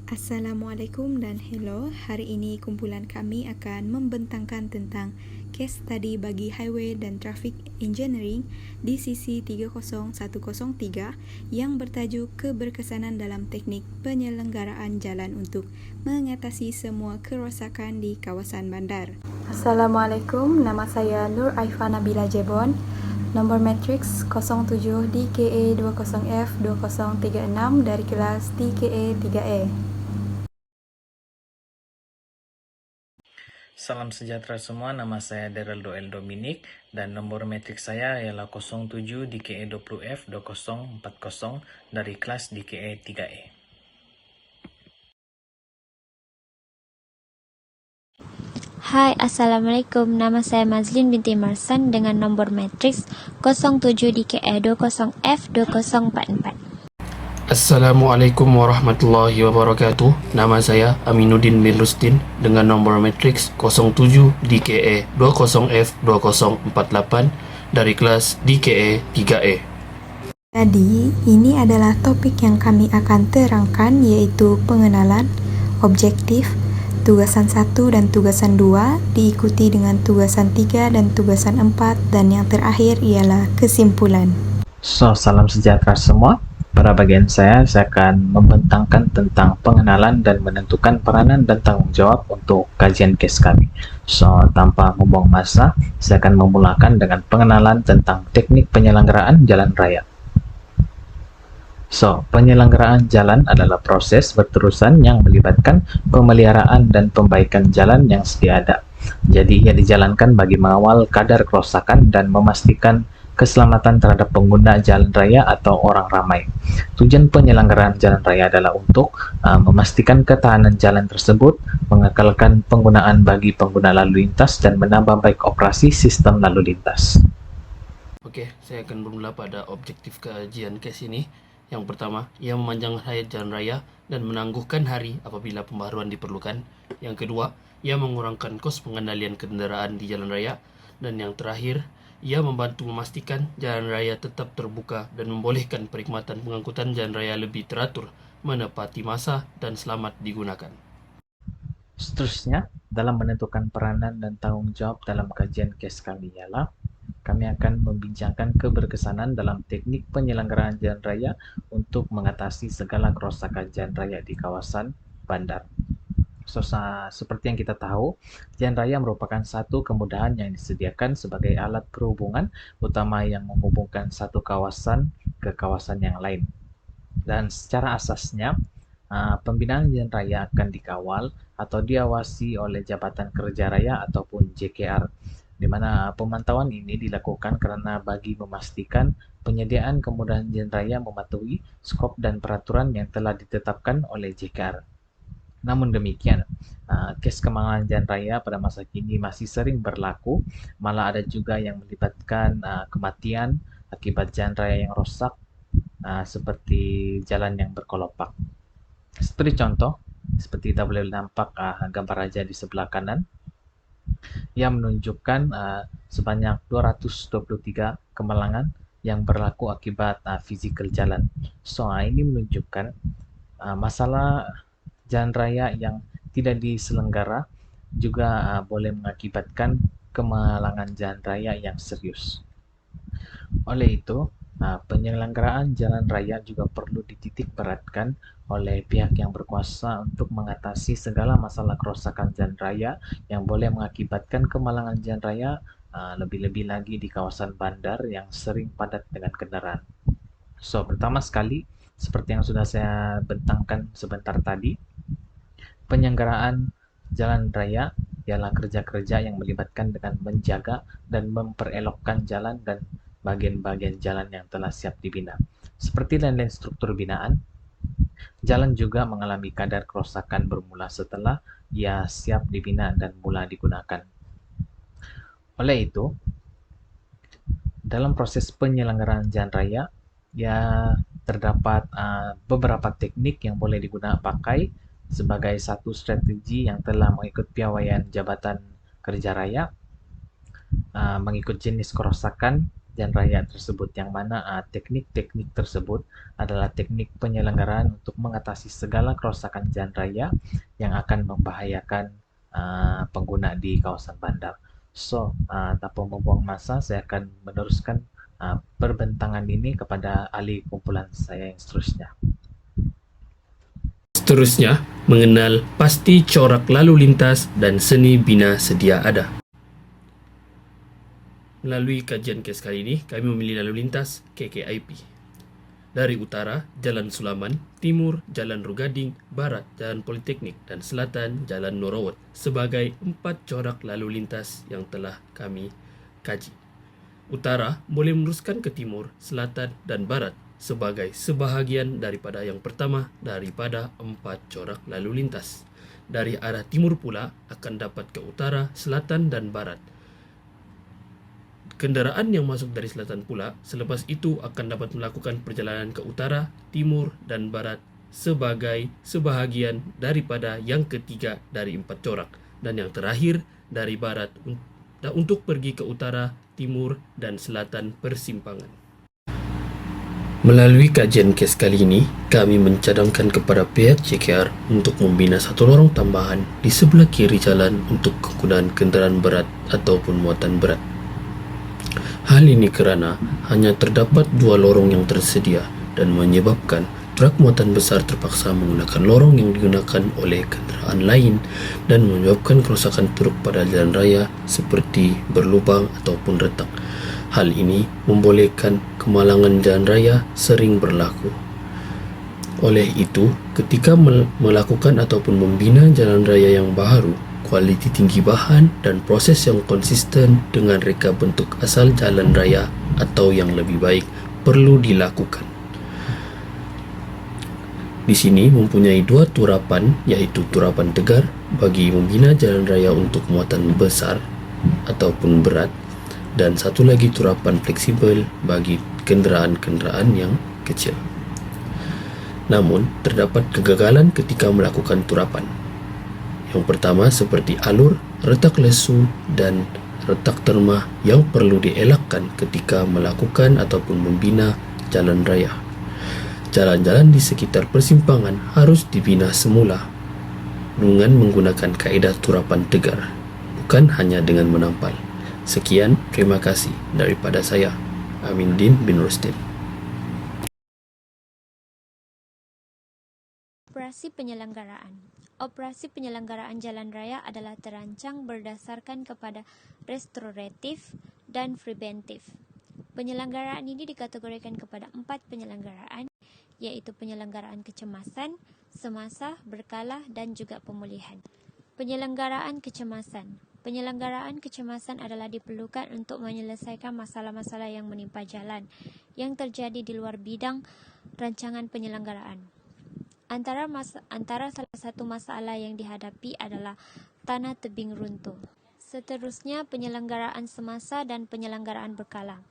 Assalamualaikum dan hello. Hari ini kumpulan kami akan membentangkan tentang case study bagi Highway dan Traffic Engineering di sisi 30103 yang bertajuk keberkesanan dalam teknik penyelenggaraan jalan untuk mengatasi semua kerosakan di kawasan bandar. Assalamualaikum, nama saya Nur Aifa Nabila Jebon. Nombor matriks 07 DKA 20F 2036 dari kelas DKA 3A. Salam sejahtera semua, nama saya Deraldo L. Dominic dan nomor metrik saya ialah 07 DKE 20F 2040 dari kelas DKE 3E. Hai, Assalamualaikum. Nama saya Mazlin binti Marsan dengan nombor matriks 07 DKE 20F 2044. Assalamualaikum warahmatullahi wabarakatuh. Nama saya Aminuddin Mirlustin dengan nomor matriks 07 DKE 20F 2048 dari kelas DKE 3E. Jadi, ini adalah topik yang kami akan terangkan, yaitu pengenalan, objektif, tugasan 1 dan tugasan 2, diikuti dengan tugasan 3 dan tugasan 4, dan yang terakhir ialah kesimpulan. Salam sejahtera semua. Pada bagian saya akan membentangkan tentang pengenalan dan menentukan peranan dan tanggung jawab untuk kajian case kami. Tanpa membuang masa, saya akan memulakan dengan pengenalan tentang teknik penyelenggaraan jalan raya. Penyelenggaraan jalan adalah proses berterusan yang melibatkan pemeliharaan dan pembaikan jalan yang sedia ada. Jadi, ia dijalankan bagi mengawal kadar kerusakan dan memastikan keselamatan terhadap pengguna jalan raya atau orang ramai. Tujuan penyelenggaraan jalan raya adalah untuk memastikan ketahanan jalan tersebut, mengekalkan penggunaan bagi pengguna lalu lintas, dan menambah baik operasi sistem lalu lintas. Oke, saya akan bermula pada objektif kajian case ini. Yang pertama, ia memanjang hayat jalan raya dan menangguhkan hari apabila pembaharuan diperlukan. Yang kedua, ia mengurangkan kos pengendalian kendaraan di jalan raya. Dan yang terakhir, ia membantu memastikan jalan raya tetap terbuka dan membolehkan perkhidmatan pengangkutan jalan raya lebih teratur, menepati masa, dan selamat digunakan. Seterusnya, dalam menentukan peranan dan tanggung jawab dalam kajian case kami ialah kami akan membincangkan keberkesanan dalam teknik penyelenggaraan jalan raya untuk mengatasi segala kerusakan jalan raya di kawasan bandar. Seperti yang kita tahu, jalan raya merupakan satu kemudahan yang disediakan sebagai alat perhubungan utama yang menghubungkan satu kawasan ke kawasan yang lain. Dan secara asasnya, pembinaan jalan raya akan dikawal atau diawasi oleh Jabatan Kerja Raya ataupun JKR, di mana pemantauan ini dilakukan karena bagi memastikan penyediaan kemudahan jalan raya mematuhi skop dan peraturan yang telah ditetapkan oleh JKR. Namun demikian, kes kemalangan jalan raya pada masa kini masih sering berlaku, malah ada juga yang melibatkan kematian akibat jalan raya yang rusak, seperti jalan yang berkelopak. Seperti contoh, seperti kita boleh nampak gambar raja di sebelah kanan, yang menunjukkan sebanyak 223 kemalangan yang berlaku akibat fisikal jalan. Ini menunjukkan masalah jalan raya yang tidak diselenggara juga boleh mengakibatkan kemalangan jalan raya yang serius. Oleh itu, penyelenggaraan jalan raya juga perlu dititik beratkan oleh pihak yang berkuasa untuk mengatasi segala masalah kerusakan jalan raya yang boleh mengakibatkan kemalangan jalan raya, lebih-lebih lagi di kawasan bandar yang sering padat dengan kendaraan. Pertama sekali, seperti yang sudah saya bentangkan sebentar tadi, penyelenggaraan jalan raya ialah kerja-kerja yang melibatkan dengan menjaga dan memperelokkan jalan dan bagian-bagian jalan yang telah siap dibina. Seperti lain-lain struktur binaan, jalan juga mengalami kadar kerusakan bermula setelah ia siap dibina dan mula digunakan. Oleh itu, dalam proses penyelenggaraan jalan raya, terdapat beberapa teknik yang boleh digunakan pakai sebagai satu strategi yang telah mengikut piawaian Jabatan Kerja Raya, mengikut jenis kerusakan jalan raya tersebut, yang mana teknik-teknik tersebut adalah teknik penyelenggaraan untuk mengatasi segala kerusakan jalan raya yang akan membahayakan pengguna di kawasan bandar. So, tanpa membuang masa, saya akan meneruskan perbentangan ini kepada ahli kumpulan saya yang seterusnya. Seterusnya, mengenal pasti corak lalu lintas dan seni bina sedia ada. Melalui kajian kes kali ini, kami memilih lalu lintas KKIP. Dari utara, Jalan Sulaman, timur, Jalan Rugading, barat, Jalan Politeknik, dan selatan, Jalan Norawat sebagai 4 corak lalu lintas yang telah kami kaji. Utara boleh meneruskan ke timur, selatan, dan barat sebagai sebahagian daripada yang pertama daripada 4 corak lalu lintas. Dari arah timur pula akan dapat ke utara, selatan, dan barat. Kendaraan yang masuk dari selatan pula selepas itu akan dapat melakukan perjalanan ke utara, timur, dan barat sebagai sebahagian daripada yang ketiga dari 4 corak, dan yang terakhir dari barat untuk pergi ke utara, timur, dan selatan persimpangan. Melalui kajian kes kali ini, kami mencadangkan kepada pihak CKR untuk membina 1 lorong tambahan di sebelah kiri jalan untuk kegunaan kendaraan berat ataupun muatan berat. Hal ini kerana hanya terdapat 2 lorong yang tersedia dan menyebabkan truk muatan besar terpaksa menggunakan lorong yang digunakan oleh kenderaan lain dan menyebabkan kerosakan truk pada jalan raya seperti berlubang ataupun retak. Hal ini membolehkan kemalangan jalan raya sering berlaku. Oleh itu, ketika melakukan ataupun membina jalan raya yang baru, kualiti tinggi bahan dan proses yang konsisten dengan reka bentuk asal jalan raya atau yang lebih baik perlu dilakukan. Di sini mempunyai 2 turapan, yaitu turapan tegar bagi membina jalan raya untuk muatan besar ataupun berat, dan satu lagi turapan fleksibel bagi kenderaan-kenderaan yang kecil. Namun, terdapat kegagalan ketika melakukan turapan. Yang pertama seperti alur, retak lesu, dan retak termah yang perlu dielakkan ketika melakukan ataupun membina jalan raya. Jalan-jalan di sekitar persimpangan harus dibina semula dengan menggunakan kaedah turapan tegar, bukan hanya dengan menampal. Sekian, terima kasih daripada saya, Amindin bin Rustin. Operasi penyelenggaraan. Operasi penyelenggaraan jalan raya adalah terancang berdasarkan kepada restoratif dan preventif. Penyelenggaraan ini dikategorikan kepada 4 penyelenggaraan, yaitu penyelenggaraan kecemasan, semasa, berkala, dan juga pemulihan. Penyelenggaraan kecemasan. Penyelenggaraan kecemasan adalah diperlukan untuk menyelesaikan masalah-masalah yang menimpa jalan yang terjadi di luar bidang rancangan penyelenggaraan. Antara salah satu masalah yang dihadapi adalah tanah tebing runtuh. Seterusnya, penyelenggaraan semasa dan penyelenggaraan berkala.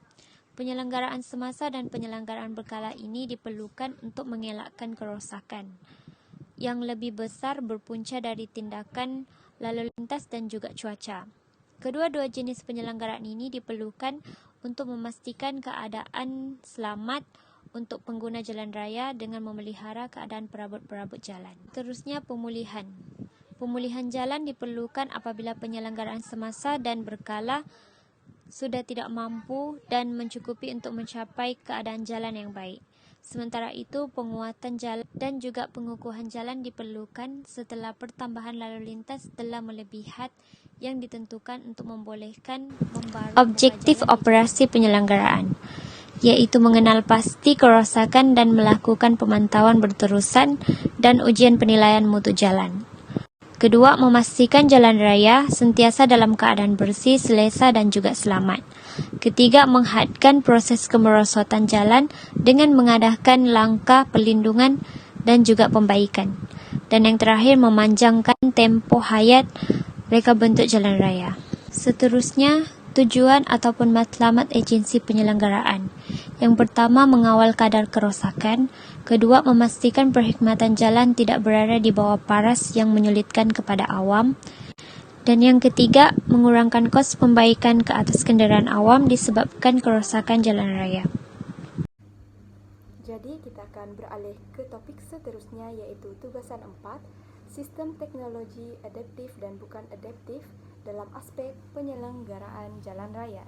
Penyelenggaraan semasa dan penyelenggaraan berkala ini diperlukan untuk mengelakkan kerosakan yang lebih besar berpunca dari tindakan lalu lintas dan juga cuaca. Kedua-dua jenis penyelenggaraan ini diperlukan untuk memastikan keadaan selamat untuk pengguna jalan raya dengan memelihara keadaan perabot-perabot jalan. Terusnya, pemulihan. Pemulihan jalan diperlukan apabila penyelenggaraan semasa dan berkala sudah tidak mampu dan mencukupi untuk mencapai keadaan jalan yang baik. Sementara itu, penguatan jalan dan juga pengukuhan jalan diperlukan setelah pertambahan lalu lintas telah melebihi had yang ditentukan untuk membolehkan membaru. Objektif operasi penyelenggaraan yaitu mengenal pasti kerosakan dan melakukan pemantauan berterusan dan ujian penilaian mutu jalan. Kedua, memastikan jalan raya sentiasa dalam keadaan bersih, selesa, dan juga selamat. Ketiga, menghadkan proses kemerosotan jalan dengan mengadakan langkah perlindungan dan juga pembaikan. Dan yang terakhir, memanjangkan tempo hayat reka bentuk jalan raya. Seterusnya, tujuan ataupun matlamat agensi penyelenggaraan. Yang pertama, mengawal kadar kerosakan. Kedua, memastikan perkhidmatan jalan tidak berada di bawah paras yang menyulitkan kepada awam. Dan yang ketiga, mengurangkan kos pembaikan ke atas kendaraan awam disebabkan kerosakan jalan raya. Jadi kita akan beralih ke topik seterusnya, iaitu tugasan 4, sistem teknologi adaptif dan bukan adaptif dalam aspek penyelenggaraan jalan raya.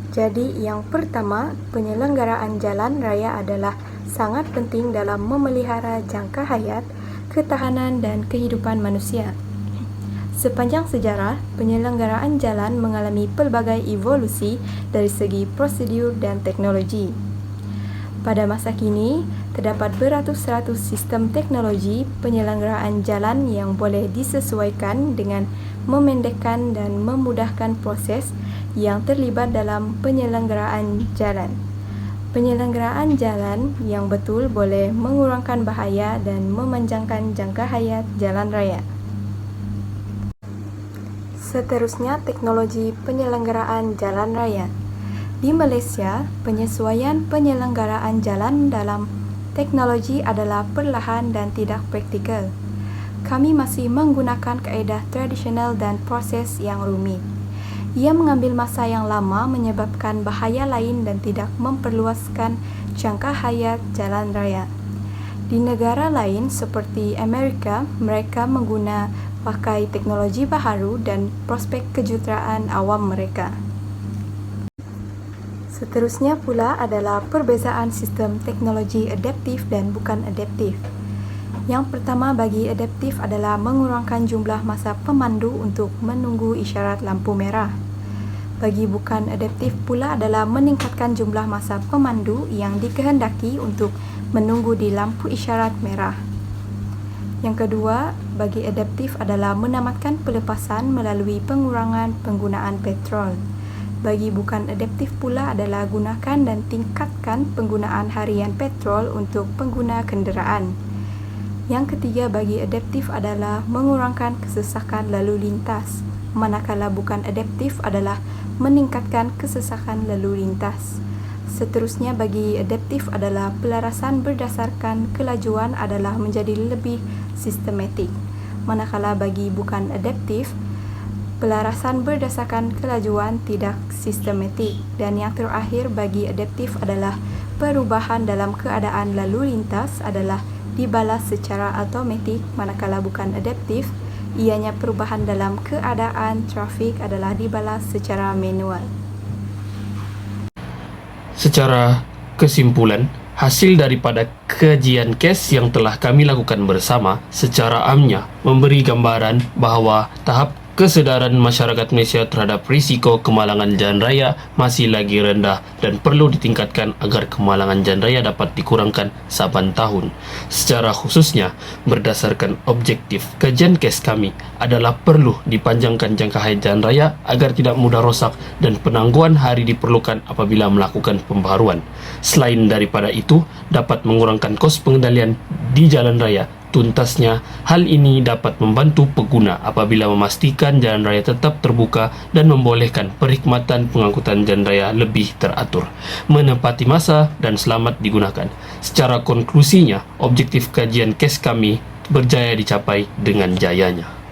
Jadi yang pertama, penyelenggaraan jalan raya adalah sangat penting dalam memelihara jangka hayat, ketahanan dan kehidupan manusia. Sepanjang sejarah, penyelenggaraan jalan mengalami pelbagai evolusi dari segi prosedur dan teknologi. Pada masa kini, terdapat beratus-ratus sistem teknologi penyelenggaraan jalan yang boleh disesuaikan dengan memendekkan dan memudahkan proses yang terlibat dalam penyelenggaraan jalan. Penyelenggaraan jalan yang betul boleh mengurangkan bahaya dan memanjangkan jangka hayat jalan raya. Seterusnya, teknologi penyelenggaraan jalan raya. Di Malaysia, penyesuaian penyelenggaraan jalan dalam teknologi adalah perlahan dan tidak praktikal. Kami masih menggunakan kaedah tradisional dan proses yang rumit. Ia mengambil masa yang lama, menyebabkan bahaya lain dan tidak memperluaskan jangka hayat jalan raya. Di negara lain seperti Amerika, mereka pakai teknologi baharu dan prospek kejuruteraan awam mereka. Seterusnya pula adalah perbezaan sistem teknologi adaptif dan bukan adaptif. Yang pertama bagi adaptif adalah mengurangkan jumlah masa pemandu untuk menunggu isyarat lampu merah. Bagi bukan adaptif pula adalah meningkatkan jumlah masa pemandu yang dikehendaki untuk menunggu di lampu isyarat merah. Yang kedua, bagi adaptif adalah menamatkan pelepasan melalui pengurangan penggunaan petrol. Bagi bukan adaptif pula adalah gunakan dan tingkatkan penggunaan harian petrol untuk pengguna kenderaan. Yang ketiga bagi adaptif adalah mengurangkan kesesakan lalu lintas, manakala bukan adaptif adalah meningkatkan kesesakan lalu lintas. Seterusnya bagi adaptif adalah pelarasan berdasarkan kelajuan adalah menjadi lebih sistematik, manakala bagi bukan adaptif, pelarasan berdasarkan kelajuan tidak sistematik. Dan yang terakhir bagi adaptif adalah perubahan dalam keadaan lalu lintas adalah dibalas secara automatik, manakala bukan adaptif, ianya perubahan dalam keadaan trafik adalah dibalas secara manual. Secara kesimpulan, hasil daripada kajian kes yang telah kami lakukan bersama secara amnya memberi gambaran bahawa tahap kesedaran masyarakat Malaysia terhadap risiko kemalangan jalan raya masih lagi rendah dan perlu ditingkatkan agar kemalangan jalan raya dapat dikurangkan saban tahun. Secara khususnya, berdasarkan objektif kajian kes kami adalah perlu dipanjangkan jangka hayat jalan raya agar tidak mudah rosak dan penangguhan hari diperlukan apabila melakukan pembaharuan. Selain daripada itu, dapat mengurangkan kos pengendalian di jalan raya. Tuntasnya, hal ini dapat membantu pengguna apabila memastikan jalan raya tetap terbuka dan membolehkan perkhidmatan pengangkutan jalan raya lebih teratur, menepati masa dan selamat digunakan. Secara konklusinya, objektif kajian kes kami berjaya dicapai dengan jayanya.